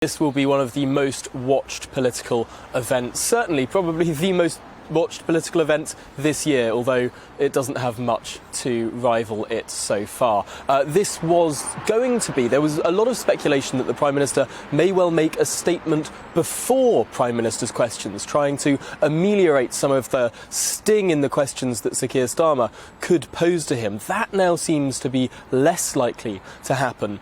This will be one of the most watched political events, certainly probably the most watched political event this year, although it doesn't have much to rival it so far. This was going to be, there was a lot of speculation that the Prime Minister may well make a statement before Prime Minister's questions, trying to ameliorate some of the sting in the questions that Sir Keir Starmer could pose to him. That now seems to be less likely to happen.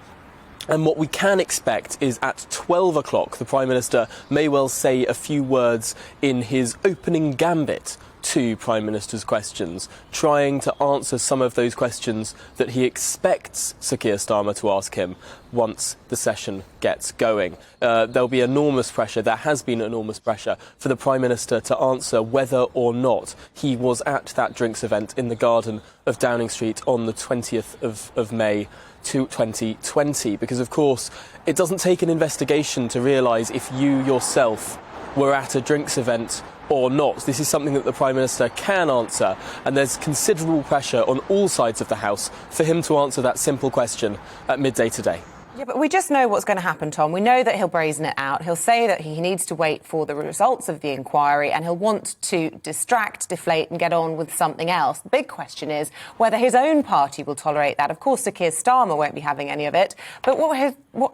And what we can expect is at 12 o'clock, the Prime Minister may well say a few words in his opening gambit to Prime Minister's questions, trying to answer some of those questions that he expects Sir Keir Starmer to ask him once the session gets going. There'll be enormous pressure, there has been enormous pressure for the Prime Minister to answer whether or not he was at that drinks event in the garden of Downing Street on the 20th of May 2020, because of course it doesn't take an investigation to realise if you yourself were at a drinks event or not. This is something that the Prime Minister can answer, and there's considerable pressure on all sides of the House for him to answer that simple question at midday today. Yeah, but we just know what's going to happen, Tom. We know that he'll brazen it out. He'll say that he needs to wait for the results of the inquiry, and he'll want to distract, deflate and get on with something else. The big question is whether his own party will tolerate that. Of course, Sir Keir Starmer won't be having any of it. But what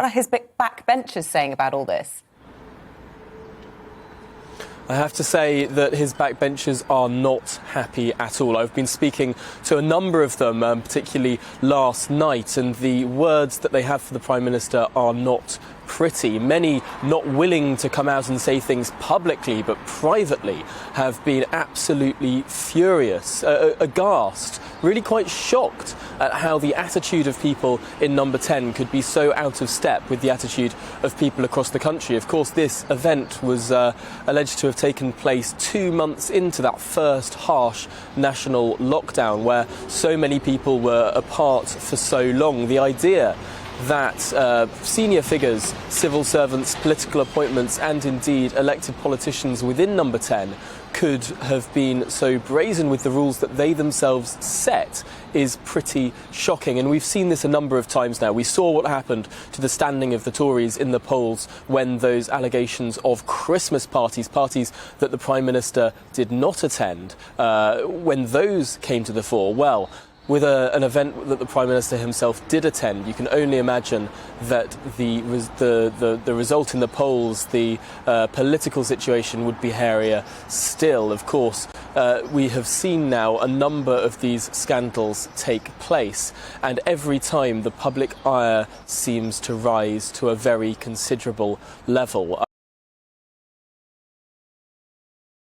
are his backbenchers saying about all this? I have to say that his backbenchers are not happy at all. I've been speaking to a number of them, particularly last night, and the words that they have for the Prime Minister are not pretty. Many not willing to come out and say things publicly, but privately have been absolutely furious, aghast, really quite shocked at how the attitude of people in Number 10 could be so out of step with the attitude of people across the country. Of course, this event was alleged to have taken place 2 months into that first harsh national lockdown, where so many people were apart for so long. The idea that senior figures, civil servants, political appointments and indeed elected politicians within Number 10 could have been so brazen with the rules that they themselves set is pretty shocking. And we've seen this a number of times now. We saw what happened to the standing of the Tories in the polls when those allegations of Christmas parties that the Prime Minister did not attend, when those came to the fore. Well, with an event that the Prime Minister himself did attend, you can only imagine that the result in the polls, the political situation would be hairier still. Of course, we have seen now a number of these scandals take place, and every time the public ire seems to rise to a very considerable level.